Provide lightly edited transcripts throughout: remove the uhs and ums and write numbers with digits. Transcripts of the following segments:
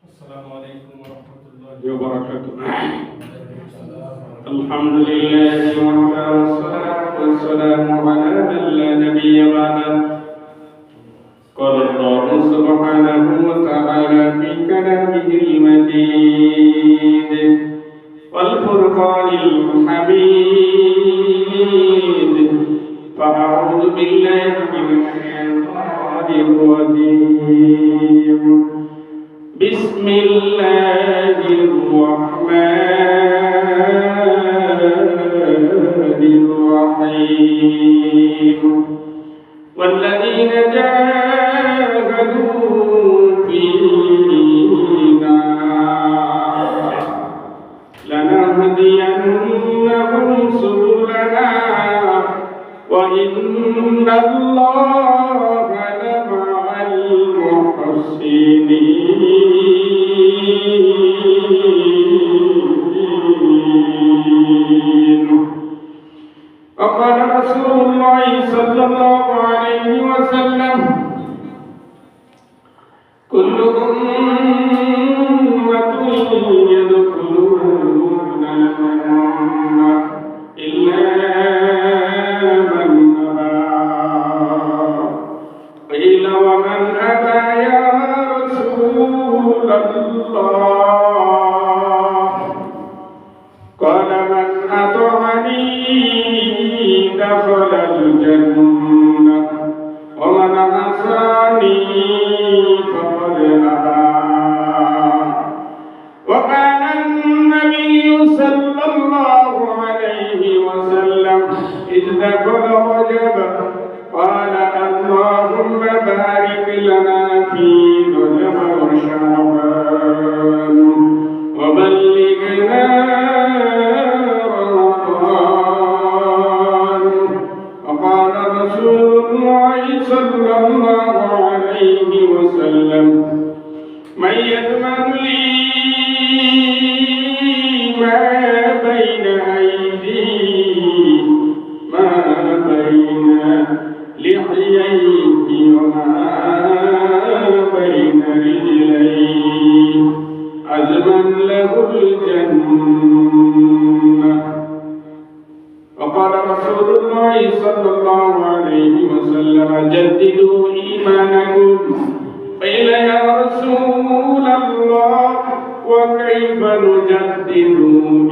السلام عليكم ورحمة الله وبركاته. الحمد لله وحده والصلاة والسلام على من لا نبي بعده. قال الله سبحانه وتعالى في كلامه المجيد والفرقان الحميد. فأعوذ بالله من الشيطان الرجيم. بسم الله الرحمن الرحيم. والذين جاهدوا فينا لنهدينهم سبلنا وإن الله لمع المحسنين. وقال رسول الله صلى الله عليه وسلم: كل أمة يدخلون الجنة إلا من أبى. قيل ومن أبى يا رسول الله؟ قال من أطعني دخل الجنة ومن عصاني فقد أبى. وقال النبي صلى الله عليه وسلم: إذ دخل رجب قال اللهم بارك لنا في رجب وشعبان وبلغنا رمضان. وقال رسول الله صلى الله عليه وسلم: من يضمن لي ما بين أيديه ما بين لحييه وما بين رجليه أضمن له الجنة. وقال رسول الله صلى الله عليه وسلم: جددوا إيمانكم. قيل يا رسول الله وكيف نجدد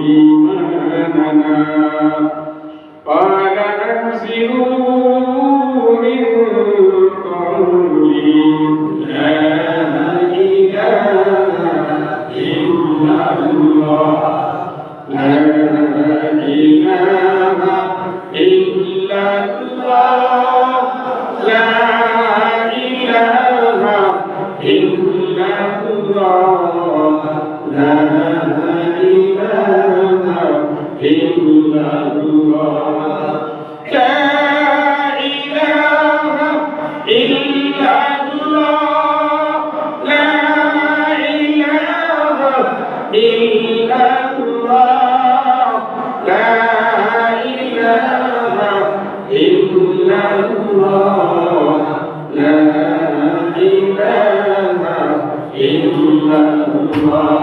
إيماننا؟ قال أكثروا من قولي لا إله إلا الله لا إله إلا الله لا إله إلا الله لا إله إلا الله لا إله إلا الله لا إله إلا الله لا إله إلا الله لا إله إلا الله.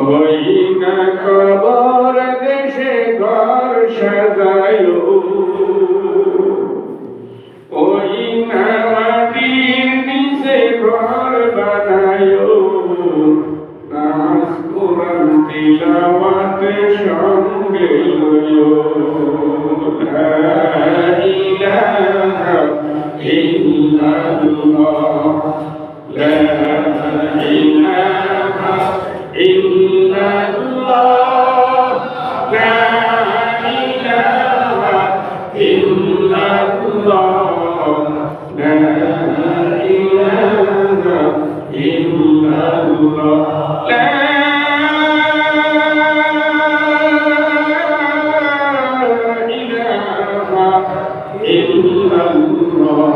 وإن খবর দেশে ঘর সাজায়ো ওই মাটির নিচে ঘর বানায়ো নামাজ কোরআন তিলাওয়াত সঙ্গে লয়ো লা ইলাহা ইল্লাল্লাহ লা ইলাহা ইল্লাল্লাহ লা ইলাহা ইল্লাল্লাহ লা ইলাহা ইল্লাল্লাহ লা ইলাহা ইল্লাল্লাহ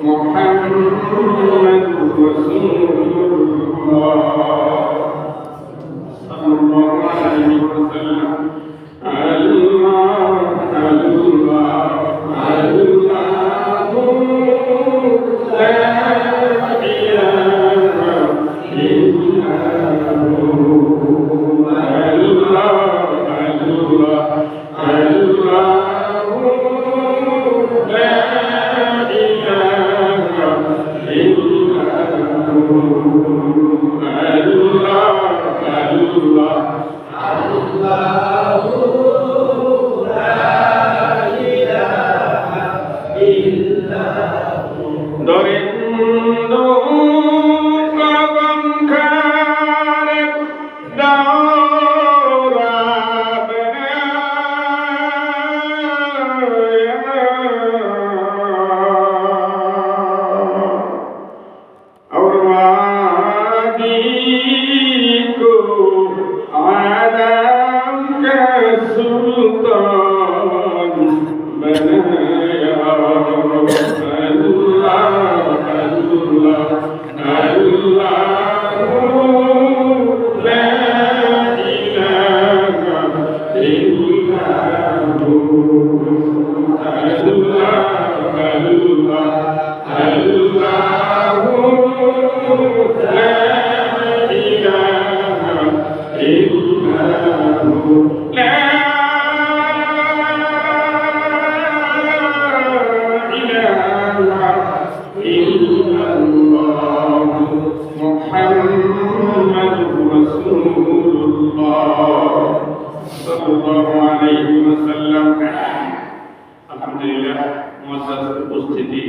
মুহাম্মাদুর রাসূলুল্লাহ সাল্লাল্লাহু আলাইহি ওয়াসাল্লাম। আল্লাহ আল্লাহ আল্লাহু লা ইলাহা ইল্লাল্লাহ মুহাম্মাদুর রাসূলুল্লাহ সাল্লাল্লাহু আলাইহি ওয়াসাল্লাম। আলহামদুলিল্লাহ, মুআজ্জাজ উপস্থিতি,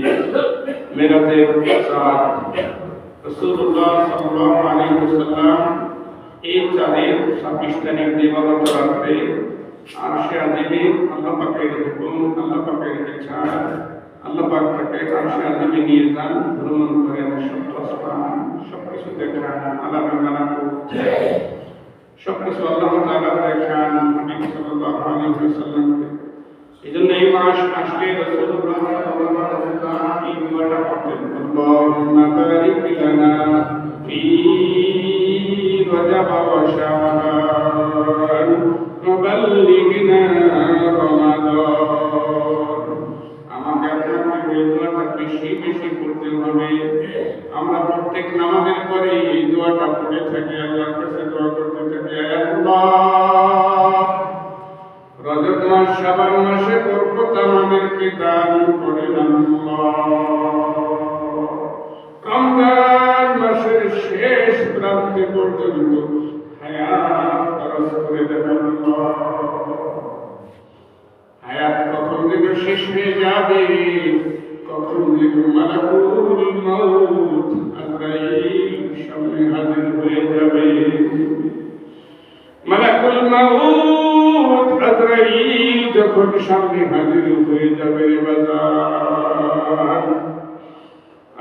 মেরাজের রাত রাসূলুল্লাহ সাল্লাল্লাহু আলাইহি ওয়াসাল্লাম এই চাঁদের 26 তারিখ দিবাগত রাতে আরশে আজিমে আল্লাহ পাকের হুকুম, আল্লাহ পাকের ইচ্ছা, আল্লাহ পাক তাকে আরশে আজিমে নিয়ে যান, ভ্রমণ করেন, সবকিছু দেখান, আলাদা সবকিছু আল্লাহ তাআলা দেখান নবী সাল্লাল্লাহু আলাইহি ওয়াসাল্লামকে। এজন্য এই মাস আসলে রাসূলুল্লাহ সাল্লাল্লাহু আলাইহি ওয়াসাল্লাম এই দোয়াটা করতেন, আল্লাহুম্মা বারিক লানা ফি রজব ওয়া শাবান ওয়া বাল্লিগনা রমাদান। আমাকে আপনাকে এই দোয়াটা বেশি বেশি পড়তে হবে। আমরা প্রত্যেক নামাজের পরে এই দোয়াটা পড়ে থাকি, আল্লাহর কাছে দোয়া করতে থাকি, হে আল্লাহ রজব মাস শাবান মাসে বরকত আমাদেরকে দান করেন আল্লাহ। রমজান মাসের শেষ প্রান্তে পর্যন্ত হায়াত দরাজ করে দেন আল্লাহ। হায়াত কখন যেন শেষ হয়ে যাবে, কখন যেন মালাকুল মউত আজরাইল সামনে হাজির হয়ে যাবে। মালাকুল মউত আজরাইল যখন সামনে হাজির হয়ে যাবে, বাজার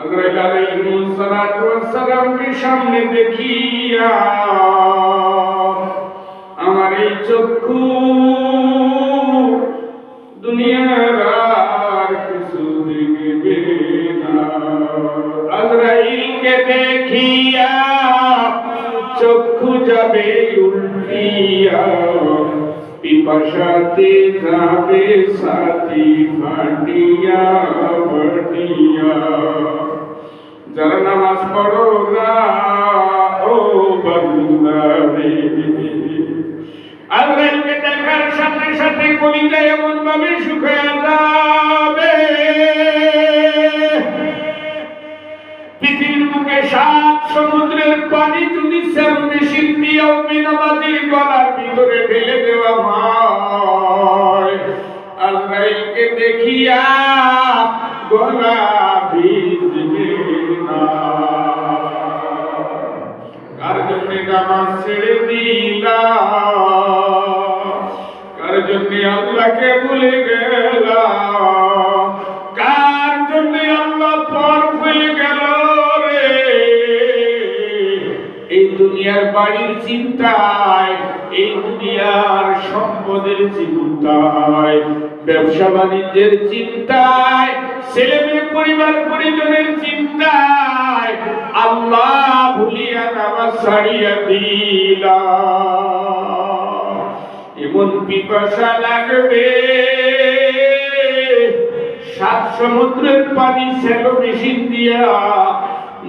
আজরাইল আলাইহিস সালাতু ওয়াস সালামকে সামনে দেখিয়া আমার এই চক্ষু দুনিয়ার আর কিছু দেখবে না। আজরাইলকে দেখিয়া চক্ষু যাবে উল্টিয়া, পিপাসাতে যাবে সাথী ফাটিয়া ফাটিয়া। যারা নামাজ পড়ো না ও বান্দা রে, আজরাইলকে দেখার সাথে সাথে কলিজা এমন ভাবে শুকিয়ে যাবে, পৃথিবীর বুকে 7 সমুদ্রের পানি যদি মেশিন দিয়েও বেনামাজির গলার ভিতরে ঢেলে দেওয়া হয়, আজরাইলকে দেখিয়া গলা ভিজবে না। কার জন্য নামাজ ছেড়ে দিলা, কার জন্য আল্লাহকে ভুলে গেলা, কার জন্য আল্লাহ পর হয়ে গেল রে। এই দুনিয়ার বাড়ির চিন্তায়, এই দুনিয়ার সম্পদের চিন্তায়, ব্যবসা বাণিজ্যের চিন্তায়, ছেলে মেয়ে পরিবার পরিজনের চিন্তায় আল্লাহ ভুলিয়া নামাজ ছাড়িয়া দিলা। এমন পিপাসা লাগবে 7 সমুদ্রের পানি সেলো মেশিন দিয়া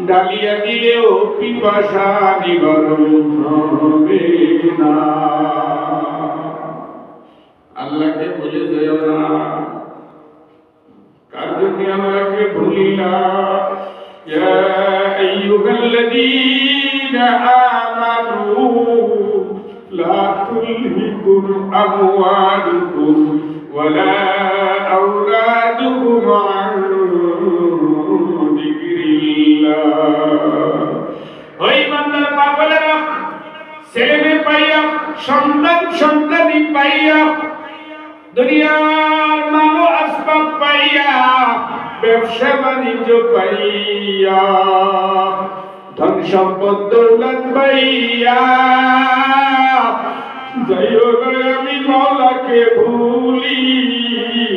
ডালিয়া দিলেও পিপাসা নিবারণ হবে না। আল্লাহকে ভুলে যেও না। কার জন্য আল্লাহকে ভুলিলা? ইয়া আইয়ুহাল্লাযীনা আমানু লা তুলহিকুম আমওয়ালুকুম ওয়ালা আওলাদুকুম আন যিকরিল্লাহ। ওই বান্দার পাগলেরা ছেলে পাইয়া, সন্তানি পাইয়া, দুনিয়ার মাল আসবাব পাইয়া, ব্যবসা বাণিজ্য পাইয়া, ধন সম্পদ দৌলত পাইয়া যাইও না আমি মাওলাকে ভুলিয়া।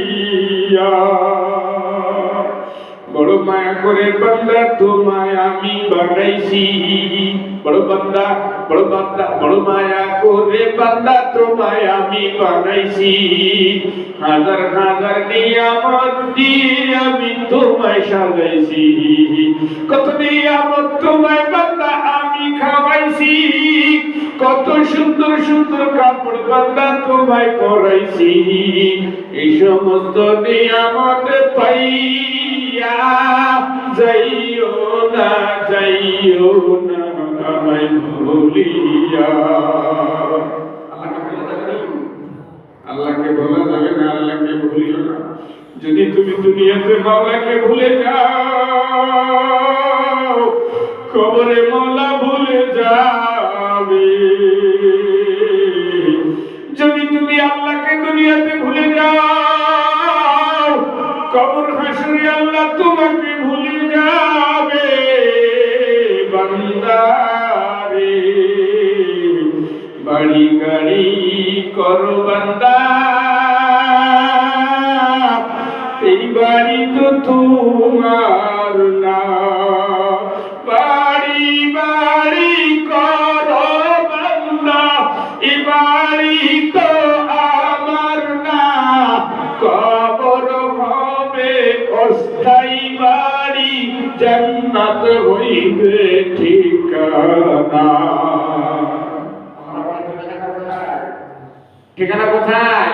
বড় মায়া করে বান্দা তোমায় আমি বানাইছি, বড় মায়া করে বান্দা তোমায় আমি বানাইছি। হাজার হাজার নিয়ামত দিয়ে আমি তোমায় সাজাইছি, কত নিয়ামত তোমায় বান্দা আমি খাওয়াইছি, কত সুন্দর সুন্দর কাপড় বান্দা তোমায় পরাইছি। এই সমস্ত নিয়ামত পাইয়া যাইও না যাইও না আমায় ভুলিয়া। আল্লাহকে বলা যাবে না, আল্লাহকে ভুলিও না। যদি তুমি দুনিয়াতে মাওলাকে ভুলে যাও, কবরে মাওলা ভুলে যাবে। যদি তুমি আল্লাহকে দুনিয়াতে ভুলে যাও, কবর হাসরে আল্লাহ তোমাকে ভুলে যাবে। বান্দারে বাড়ি গাড়ি করো বান্দা, এই বাড়ি তো তোমার না। বাড়ি বাড়ি করো বান্দা, এই বাড়ি তো আমার না। কবর হবে অস্থায়ী বাড়ি, জান্নাত হইবে ঠিকানা। ঠিকানা কোথায়?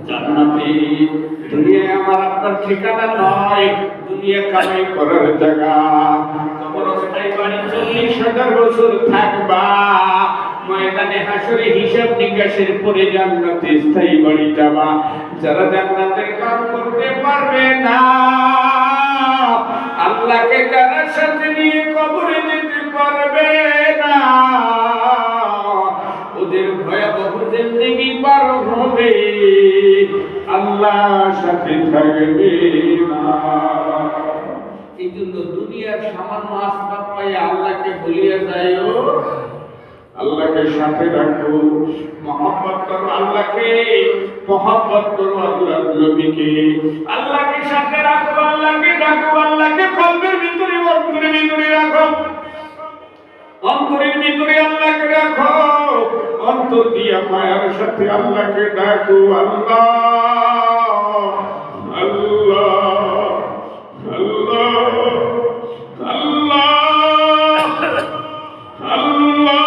জান্নাতে। দুনিয়া আমার আপনার ঠিকানা নয়, দুনিয়া কামাই করার জায়গা। কবর অস্থায়ী বাড়ি, 40,000 বছর থাকবা। ময়দানে হাসরে হিসাব নিকাশের পরে জান্নাতে স্থায়ী বাড়ি যাবা। যারা জান্নাতের কাম করতে পারবে না, আল্লাহকে জানার সাথে নিয়ে কবরে যেতে পারবে না, ওদের ভয়াবহ জিন্দেগি পার হবে, আল্লাহর সাথে থাকবে না। এই জন্য দুনিয়ার সামান্য আসবাব পাইয়া আল্লাহকে ভুলিয়া যাইও, আল্লাহকে সাথে রাখো, মহব্বত করো আল্লাহকে, মহব্বত করো আল্লাহর নবীকে। আল্লাহকে সাথে রাখো, আল্লাহকে ডাকো, আল্লাহকে কলবের ভিতরে অন্তরের ভিতরে রাখো। অন্তরের ভিতরে আল্লাহকে রাখো, অন্তর দিয়া মায়ার সাথে আল্লাহকে ডাকো। আল্লাহ আল্লাহ আল্লাহ আল্লাহ আল্লাহ।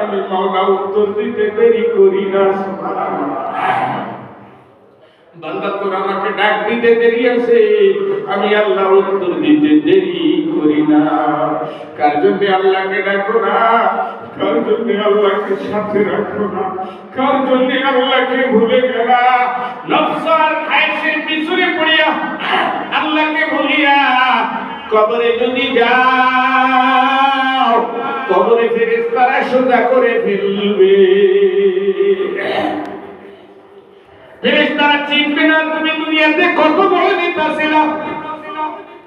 আমি মাওলা উত্তর দিতে দেরি করি না। বান্দা তোর আমাকে ডাক দিতে দেরি আছে, আমি আল্লাহ উত্তর দিতে দেরি করি না। কার জন্য আল্লাহকে ডাকো না, কার জন্য আল্লাহকে সাথে রাখো না, কার জন্য আল্লাহকে ভুলে গেলা। নফসার খায়েশের পিছনে পড়িয়া আল্লাহকে ভুলিয়া কবরে যদি যাও, কবরে ফেরেশতারা সোজা করে ফেলবে। ফেরেশতারা চিনবে না তুমি দুনিয়াতে কত বড় নেতা ছিলা।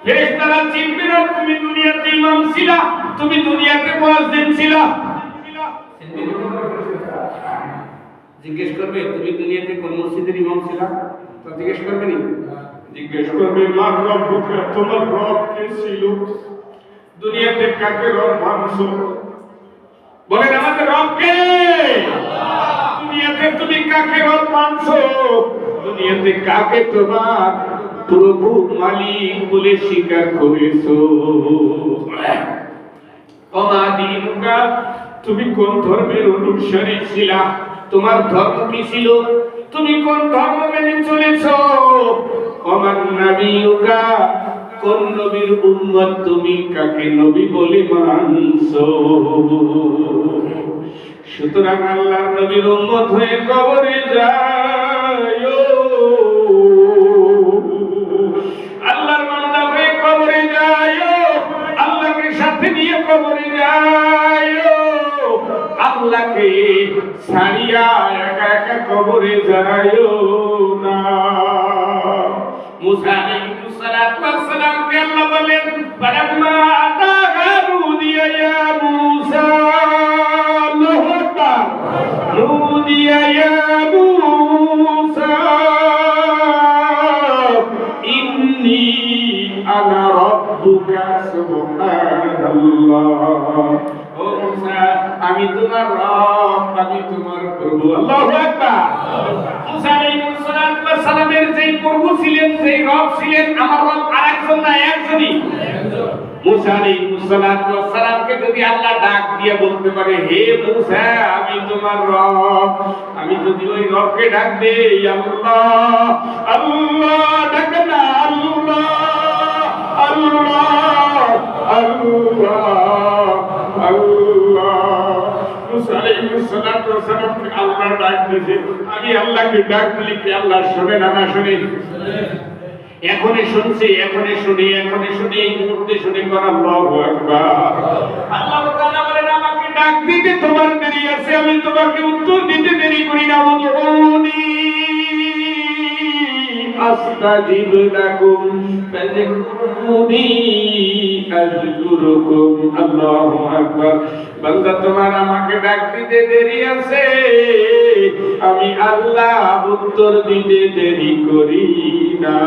ফেরেশতারা চিনবে না তুমি দুনিয়াতে ইমাম ছিলা, তুমি দুনিয়াতে মুয়াজ্জিন ছিলা। জিজ্ঞেস করবে তুমি দুনিয়াতে কোন মসজিদের ইমাম ছিলা, তো জিজ্ঞেস করবে নি? জিজ্ঞেস করবে মার রব্বুকা, তোমার রব কে ছিল? দুনিয়াতে কাকে রব মানছো? বলেন আমাদের রব কে? দুনিয়াতে তুমি কাকে রব মানছো? দুনিয়াতে কাকে তোমার প্রভু মালিক বলে স্বীকার করেছো? অনাদিনুকা, তুমি কোন ধর্মের অনুসারী ছিলা? তোমার ধর্ম কি ছিল? তুমি কোন ধর্ম মেনে চলেছো? অমান নবিয়ুকা, কোন নবীর উম্মত তুমি, কাকে নবী বলে মানছো? সুতরাং আল্লাহর নবীর উম্মত হয়ে কবরে যাও, আল্লাহর বান্দা হয়ে কবরে যাও, আল্লাহকে সাথে নিয়ে কবরে যাও। আল্লাহকে ছাড়িয়া একা একা কবরে যাও না। মুসা আলাইহিস সালাতু ওয়াস সালামকে আল্লাহ বলেন, ফালাম্মা আতাহা নুদিয়া ইয়া মুসা, আল্লাহু আকবার, নুদিয়া ইয়া মুসা ইন্নী আনা রাব্বুকা সুবহানাল্লাহ। ও মুসা, আমি তোমার রব, আমি তোমার প্রভু। আল্লাহু আকবার। মুসা আলাইহিস সালাতু ওয়াস সালামের যেই প্রভু ছিলেন, যেই রব ছিলেন, আমার রব আরেকজন না, একজনই। মুসা আলাইহিস সালামকে যদি আল্লাহ ডাক দিয়ে বলতে পারে, হে মুসা আমি তোমার রব, আমি যদি ওই রবকে ডাক দেই, আল্লাহ আল্লাহ ডাক না, আল্লাহ আল্লাহ আল্লাহ আল্লাহ, মুসা আলাইহিস সালাম আল্লাহ ডাক দিয়েছে, আমি আল্লাহকে ডাক দিলে কি আল্লাহ শুনে না না শুনে? এখনই শুনছি, এখনই শুনি, এখনই শুনি, এই মুহূর্তে শুনি। আল্লাহু আকবার। আল্লাহ তাআলা বলেন, আমাকে ডাক দিতে তোমার দেরি আছে, আমি তোমাকে উত্তর দিতে দেরি করি না। উদউনি আস্তাজিব লাকুম ফাযকুরুনি আযকুরুকুম। আল্লাহু আকবার। বান্দা তোমার আমাকে ডাক দিতে দেরি আছে, আমি আল্লাহ উত্তর দিতে দেরি করি না।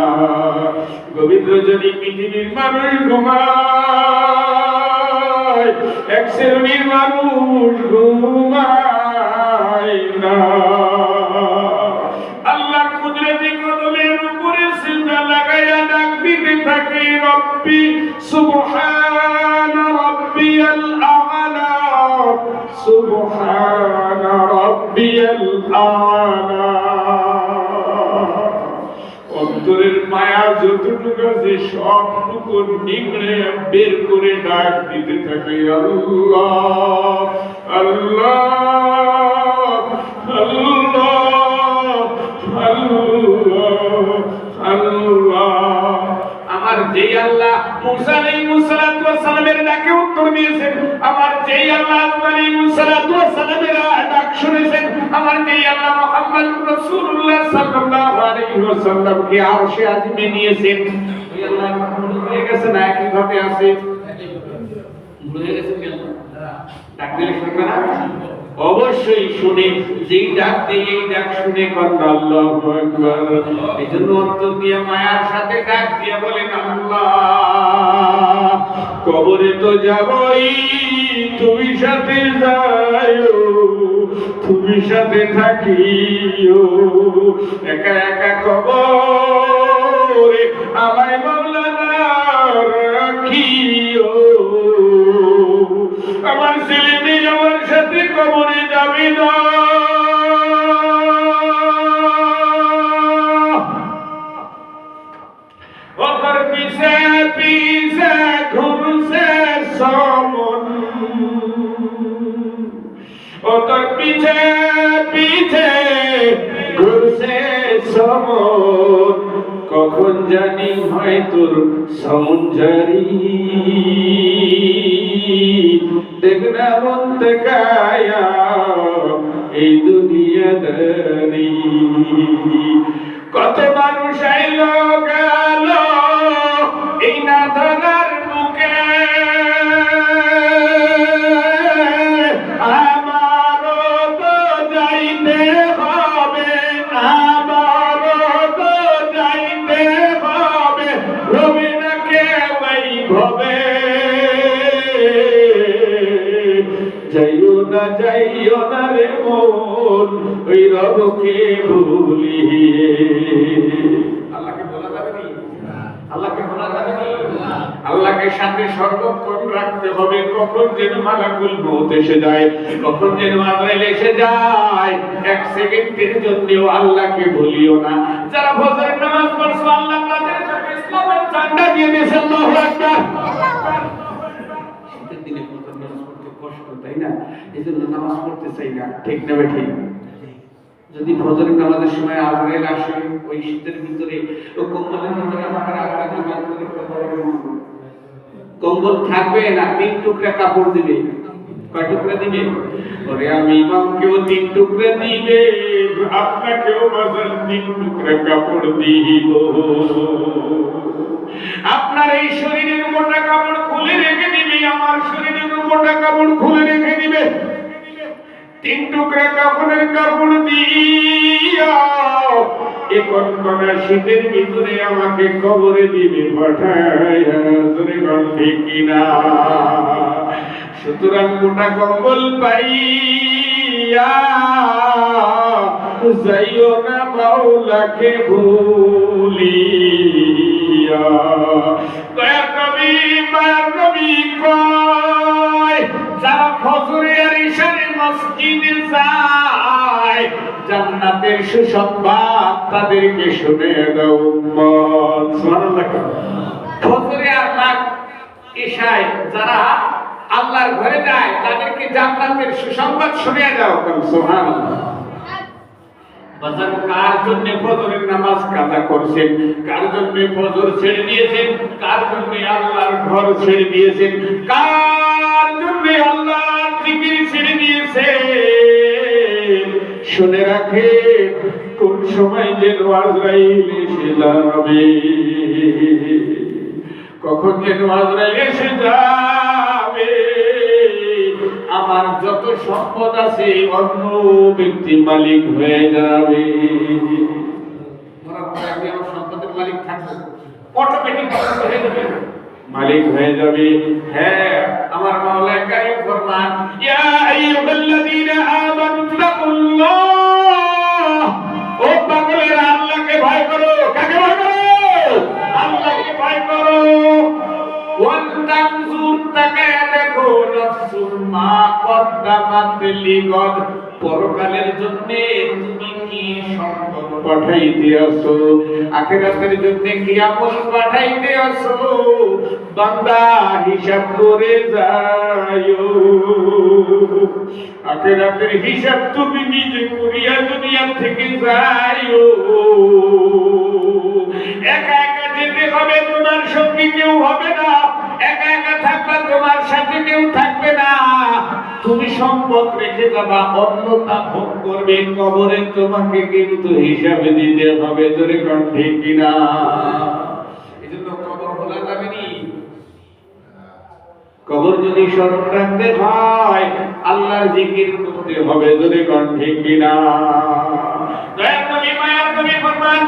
গভীর রজনী পৃথিবীর মানুষ ঘুমায়, এক শ্রেণীর মানুষ ঘুমায় না। আল্লাহ কুদরতি কদমের উপরে সিজদা লাগাইয়া ডাক দিতে থাকে, রব্বি সুবহান রাব্বিয়াল আ'লা, সুবহান রাব্বিয়াল আ'লা। অন্তরের মায়া যতটুকু আছে সবটুকু নিংড়ে বের করে ডাক দিতে থাকে, আল্লাহ আল্লাহ আল্লাহ আল্লাহ আল্লাহ। আমার যেই আল্লাহ মুসা আলাইহিস সালামের ডাকে উত্তর দিয়েছেন, আমার যেই আল্লাহ আলাইহিস সালামের ডাক শুনেছেন, আমার যেই আল্লাহ মুহাম্মদ রাসূলুল্লাহ সাল্লাল্লাহু আলাইহি ওয়াসাল্লামকে আরশে আজিমে নিয়েছেন, ওই আল্লাহ ভুলে গেছে না? কিভাবে আছে? ভুলে গেছে কি আল্লাহ? ডাক দিলে শুনবে না? অবশ্যই শুনে। যেই ডাক দেয় এই ডাক শুনে কন্যা আল্লাহু আকবার। এজন্য অন্তর দিয়ে মায়ার সাথে ডাক দিয়ে বলেন, আল্লাহ কবরে তো যাবই, তুমি সাথে যাইও, তুমি সাথে থাকিও, একা একা কবরে আমায় মাওলানা রাখিও। আমার ছেলে মেয়ে আমার সাথে কবরে যাবে না, ওর পিছে পিছে ঘুরছে সমন, ওর পিছে পিছে ঘুরছে সমন, কখন জানি হয় তোর সমন জারি, দেখনা মন দেখায়া এই দুনিয়াদারি। কত মানুষ আইলো গেল এই না ধরার বুকে, আমারও তো যাইতে হবে, আমারও তো যাইতে হবে, রবি না কেউ এই ভবে, যাইও না রে মন ওই রবকে ভুলিয়ে। আল্লাহকে বলা যাবে না, আল্লাহকে বলা যাবে না। আল্লাহকে সাথে সর্বক্ষণ রাখতে হবে। কখন যেন মালাকুল মউত এসে যায়, কখন যেন আজরাইল এসে যায়, এক সেকেন্ডের জন্যও আল্লাহকে ভুলিও না। যারা ফজরের নামাজ পড়ছে আল্লাহ তাদের জন্য ইসলামের ঝান্ডা দিয়ে দিয়েছে। আল্লাহু আকবার। শীতের দিনে ফজর নামাজ পড়তে কষ্ট, তাই না? এজন্য নামাজ পড়তে চাই না, ঠিক না ঠিক? যদি ফজরের নামাজের সময় আজরাইল আসে ওই শীতের ভিতরে, ও কম্বলের ভিতরে আমাকে আজরাইল কম্বল থাকবে না, 3 টুকরা কাপড় দিবে। কয় টুকরা দিবে? ওরে আমি ইমামকেও 3 টুকরা দিবে, আপনাকেও মাঝে 3 টুকরা কাপড় দিব। আপনার এই শরীরের মোটা কাপড় খুলে রেখে দিবে, আমার শরীরের মোটা কাপড় খুলে রেখে দিবে। 3 টুকরা কাপড়ের কাপড় দিয়া এখন কোনা শীতের ভিতরে আমাকে কবরে দিবে পাঠাইয়া, জোরে বল ঠিক কিনা? সুতরাং মোটা কম্বল পাইয়া যাইও না মাওলাকে ভুলিয়া। দুনিয়া। দয়া নবী মায়ার নবী কয় যারা ফজরে আর ইশারে মসজিদে যায় জান্নাতের সুসংবাদ তাদেরকে শুনে দাও উম্মত। সুবহানাল্লাহ। ফজরে আর ইশায় যারা আল্লাহর ঘরে যায় তাদেরকে জান্নাতের সুসংবাদ শুনিয়ে দাও। সুবহানাল্লাহ। বাজার কার জন্য ফজরের নামাজ কাজা করছেন, কার জন্য ফজর ছেড়ে দিয়েছেন, কার জন্য আল্লাহর ঘর ছেড়ে দিয়েছেন, কার জন্য আল্লাহর জিকির ছেড়ে দিয়েছেন, শুনে রাখে কোন সময় যেন আজরাইল এসে যাবে, কখন যেন আজরাইল এসে যাবে। আমার যত সম্পদ আছে অন্য ব্যক্তি মালিক হয়ে যাবে। আমার সম্পদের মালিক থাকবে, অটোমেটিক মালিক হয়ে যাবে। হ্যাঁ, আমার মাওলা কারীম ফরমান ইয়া আইয়ুহাল্লাযীনা আমানু তাকুল্লাহ। ও পাগলেরা আল্লাহকে ভয় করো। কাকে ভয় করো? আল্লাহকে ভয় করো। ওয়ান্তানজুর তাকায়া দেখো নাফসুম মা কদ্দামাত লিগাদ। পরকালের জন্য তুমি কি সম্পদ পাঠাইতে আসো, আখিরাতের জন্য কি আমল পাঠাইতে আসো, বান্দা হিসাব করে যাও। আখিরাতের হিসাব তুমি নিজে করিয়া দুনিয়া থেকে যাও। একা একা যেতে হবে, তোমার সঙ্গে কেউ হবে না। একা একা থাকবা, তোমার সাথে কেউ থাকবে না। তুমি সম্পদ রেখে যাবা, অন্যতা ভোগ করবে। কবরে তোমাকে কিন্তু হিসাবে দিতে হবে। তোরে কোন ঠিক কিনা? এজন্য কবর খোলা যাবে নি। কবর যদি স্মরণ রাখতে হয় আল্লাহর জিকির করতে হবে। তোরে কোন ঠিক কিনা? দয়ার নবী মায়ার নবী ফরমান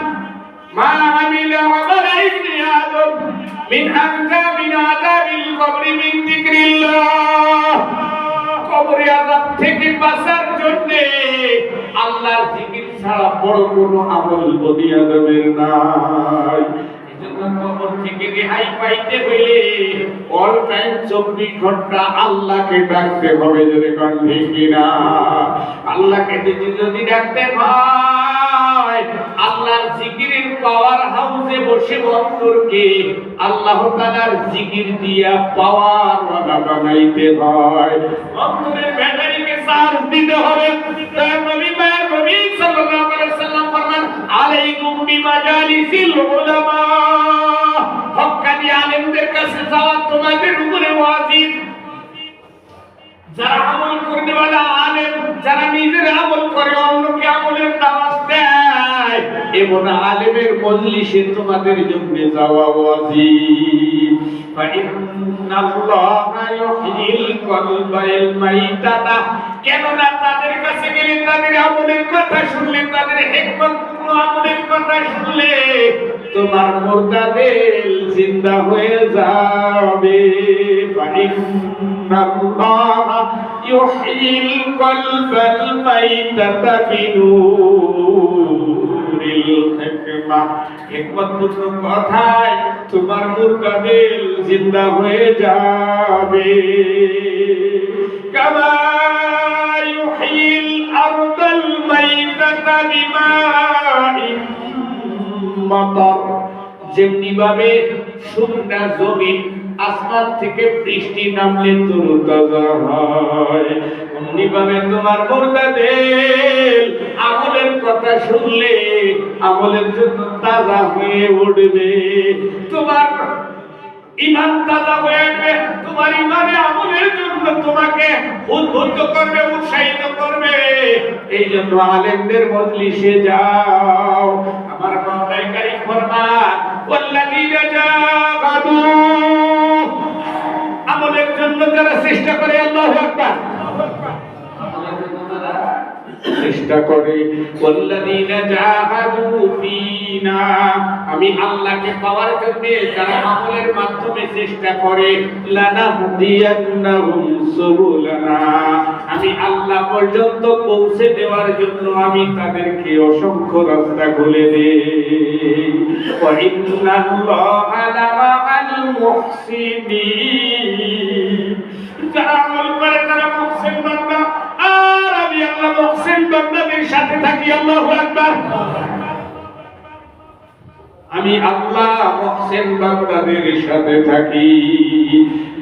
মা আমিলা আমালা ইবনে আদম মিন আযাবিন আযাবিল কবরি মিন যিকরিল্লাহ। কবরে আযাব থেকে বাঁচার জন্য আল্লাহর জিকির ছাড়া বড় কোনো আমল বনি আদমের নাই। এজন্য কবর থেকে রেহাই পাইতে হইলে অল টাইম 24 ঘন্টা আল্লাহকে ডাকতে হবে। যদি কোন ঠিক কিনা? আল্লাহকে যদি ডাকতে হয় আল্লাহর জিকিরের পাওয়ার হাউসে বসে অন্তরকে আল্লাহ তাআলার জিকির দিয়া পাওয়ার ওয়ালা বানাইতে হয়। অন্তরের ব্যাটারিকে চার্জ দিতে হবে। তার নবী মায়ের নবী সাল্লাল্লাহু আলাইহি ওয়াসাল্লাম ফরমান আলাইকুম বিমাজালিসিল উলামা। হক্কানি আলেমদের কাছে যাওয়া তোমাদের উপরে ওয়াজিব। যারা আমল করতে বলে আলেম, যারা নিজের আমল করে অন্যকে আমলের দাওয়াত দেয়, এমন আলেমের মজলিসে তোমাদের জন্য যাওয়া ওয়াজিব। ফাইন্নাল্লাহা ইউহয়িল কলবাল মাইতাতা। কেননা তাদের কাছে গেলে, তাদের আমলের কথা শুনলে, তাদের হিকমতপূর্ণ আমলের কথা শুনলে তোমার মুর্দা দিল জিন্দা হয়ে যাবে। ফাইন্নাল্লাহা ইউহয়িল কলবাল মাইতাতা বিনূরিল হিকমা। হিকমতপূর্ণ কথায় তোমার মুর্দা দিল জিন্দা হয়ে যাবে। কামা ইউহয়িল আরদাল মাইতাতা বিমাইন মাতার। যেমনি ভাবে শুকনা জমিন আসমান থেকে বৃষ্টি নামলে তরুতাজা হয়, অমনি ভাবে তোমার মুর্দা দিল আমলের কথা শুনলে আমলের জন্য তাজা হয়ে উঠবে। তোমার ঈমান তাজা হয়ে উঠবে। তোমার ঈমানে আমলের জন্য তোমাকে উদ্বুদ্ধ করবে, উৎসাহিত করবে। এই জন্য আলেমদের মজলিসে যাও। আমার মাওলা কারীম ফরমান ওয়াল্লাযীনা জাহাদু। আমলের জন্য যারা চেষ্টা করে, আল্লাহু আকবার, চেষ্টা করে, ওয়াল্লাযীনা জাহাদু ফীনা বিনা, আমি আল্লাহকে পাওয়ার জন্য যারা আমলের মাধ্যমে চেষ্টা করে, লানাহদিয়ান্নাহুম সুবুলানা, আমি আল্লাহ পর্যন্ত পৌঁছে দেওয়ার জন্য আমি তাদেরকে অসংখ্য রাস্তা খুলে দেই। ওয়া ইন্নাল্লাহা লামাআল মুহসিনিন, যারা আমল করে তারা মুহসিন বান্দা, আর আমি আল্লাহ মুহসিন বান্দাদের সাথে থাকি। আল্লাহু আকবার। আমি আল্লাহ মুহসিন বান্দাদের সাথে থাকি।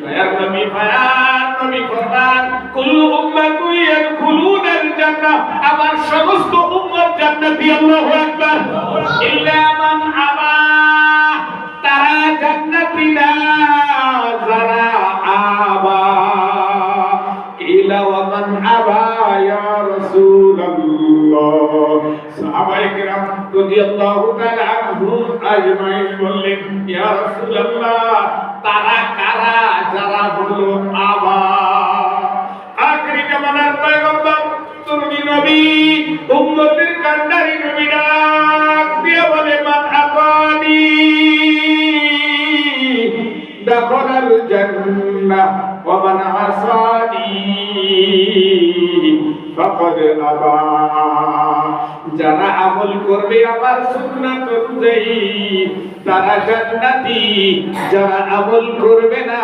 দয়ার নবী ফায়ার নবী ফরমান, কুল্লু উম্মাতু ইয়াদখুলুনাল জান্নাহ, আমার সমস্ত উম্মত জান্নাতি। আল্লাহু আকবার। ইল্লা মান আবা, তারা জান্নাতি না যারা আবা। ইলা ওয়া মান আবা ইয়া রাসূলুল্লাহ। সাহাবায়ে কেরাম রাদিয়াল্লাহু তাআলা আনহুম আজমাইন বললেন, ইয়া রাসূলুল্লাহ, তারা কারা যারা হলো আবা? আখিরি জামানার পয়গম্বর তরুণী নবী, উম্মতের কান্ডারি নবী ডাক দিয়ে বলে, মান আবানি দাখালাল জান্নাহ ওয়া মান আসানি ফাকাদ আবা। যারা আমল করবে আমার সুন্নাত অনুযায়ী তারা জান্নাতি, যারা আমল করবে না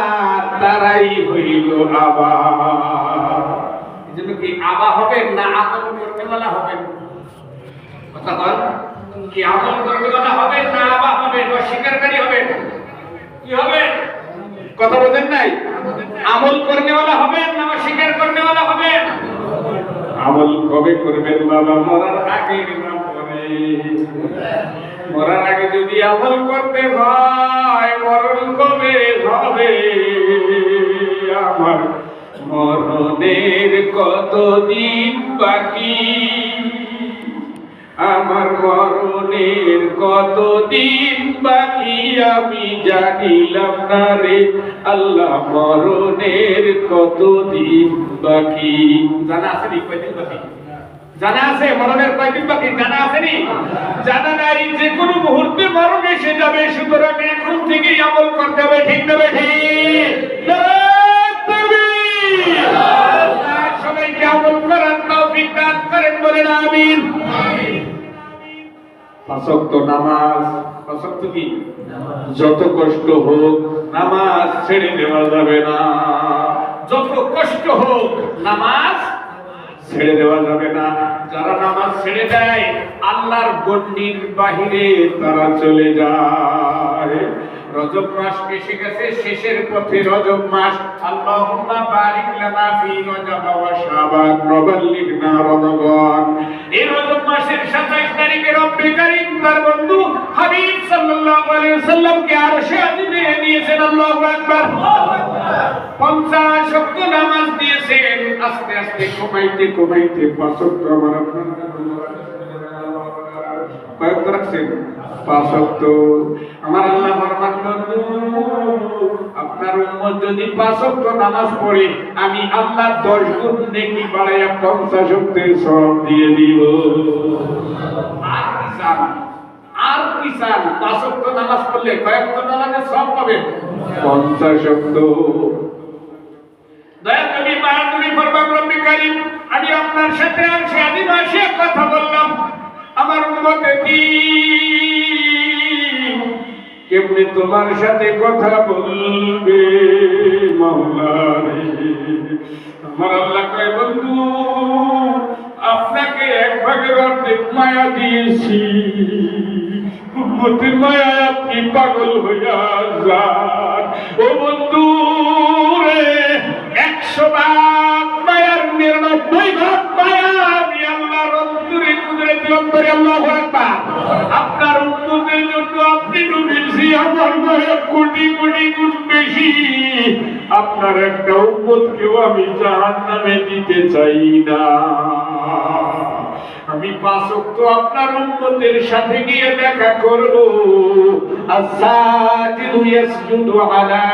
তারাই হইল আবা। এজন্য কি আবা হবেন না আমল করতে বলা হবেন? কথা বল, কি আমল করতে বলা হবেন না আবা হবেন, অস্বীকারী হবেন? কি হবেন? কথা বলেন নাই? আমল করতে বলা হবেন না অস্বীকার করতে বলা হবেন? আমল কবে করবেন বাবা? মরার আগে না পরে? মরার আগে যদি আমল করতে হয়, মরণ কবে হবে? আমার মরণের কতদিন বাকি, আমার মরণের কতদিন বাকি আমি জানিলাম না রে আল্লাহ, মরণের কতদিন বাকি। জানা আছে নি কয়দিন বাকি? জানা আছে মরণের কয়দিন বাকি? জানা আছে নি? জানা নাই। যে কোনো মুহূর্তে মরণ এসে যাবে, সুতরাং এখন থেকেই আমল করতে হবে। ঠিক না বেঠিক? সবাইকে আমল করার তৌফিক দান করেন, বলেন আমিন। পাঁচ ওয়াক্ত নামাজ, পাঁচ ওয়াক্ত কি? যত কষ্ট হোক নামাজ ছেড়ে দেওয়া যাবে না। যত কষ্ট হোক নামাজ ছেড়ে দেওয়া যাবে না। যারা নামাজ ছেড়ে দেয় আল্লাহর গণ্ডির বাহিরে তারা চলে যায়। রজব মাস এসে গেছে, শেষের পথে রজব মাস। আল্লাহুম্মা বারিক লানা ফি রজব ওয়া শাবান ওয়া বাল্লিগনা রমাদান। এই রজব মাসের 27 তারিখে রব্বে কারীম তার বন্ধু হাবিব সাল্লাল্লাহু আলাইহি ওয়াসাল্লামকে আরশে আজিমে নিয়েছেন। আল্লাহু আকবার। 50 ওয়াক্ত নামাজ দিয়েছেন। আস্তে আস্তে কমাইতে কমাইতে 5 ওয়াক্ত আমার আপনার কয়েক রাখছেন? 5 ওয়াক্ত। আমার আল্লাহ ফরমান, বন্ধু আপনার উম্মত যদি 5 ওয়াক্ত নামাজ পড়ে আমি আল্লাহ 10 গুণ নেকি বাড়াইয়া 50 ওয়াক্তের সওয়াব দিয়ে দিব। আর কি চান? আর কি চান? 5 ওয়াক্ত নামাজ পড়লে কয়েক ওয়াক্ত নামাজের সওয়াব পাবেন? 50 ওয়াক্ত। দয়া নবী পাক নবী ফরমান, রব্বে কারীম আমি আপনার সাথে আরশে আজিম এসে কথা বললাম, আমার উম্মতে কি কেমনে তোমার সাথে কথা বলবে মাওলা রে? আমার আল্লাহ কয়, বন্ধু আপনাকে 1/4 অর্ধেক মায়া দিয়েছি, উম্মতের মায়ায় আপনি পাগল হইয়া যান। ও বন্ধু রে, 100 ভাগ মায়ার 99 ভাগ মায়া আমি আল্লাহর অন্তরে কুদরতি অন্তরে। আল্লাহু আকবার। আপনার উম্মতের জন্য আপনি নবীজি, আমার মায়া কোটি কোটি গুণ বেশি। আপনার একটা উম্মতকেও আমি জাহান্নামে দিতে চাই না। আমি 5 ওয়াক্ত আপনার উম্মতের সাথে গিয়ে দেখা করব। আস-সাজিদু ইয়াসজুদু আলা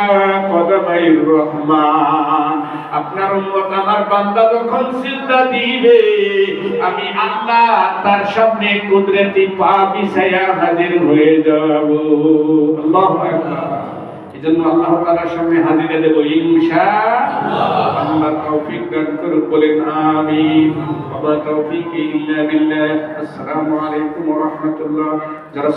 কদামাইর রহমান, আপনার উম্মত আমার বান্দা যখন সিজদা দিবে আমি আল্লাহ তার সামনে কুদরতি পা বিছায়া হাজির হয়ে যাব। আল্লাহু আকবার। এজন্য আল্লাহ তাআলার সামনে হাজিরা দেব ইনশাআল্লাহ। আল্লাহ তৌফিক দান করুন, বলেন আমিন। ওয়া তৌফিক ইল্লা বিল্লাহ। আসসালামু আলাইকুম ওয়া রাহমাতুল্লাহ। যারা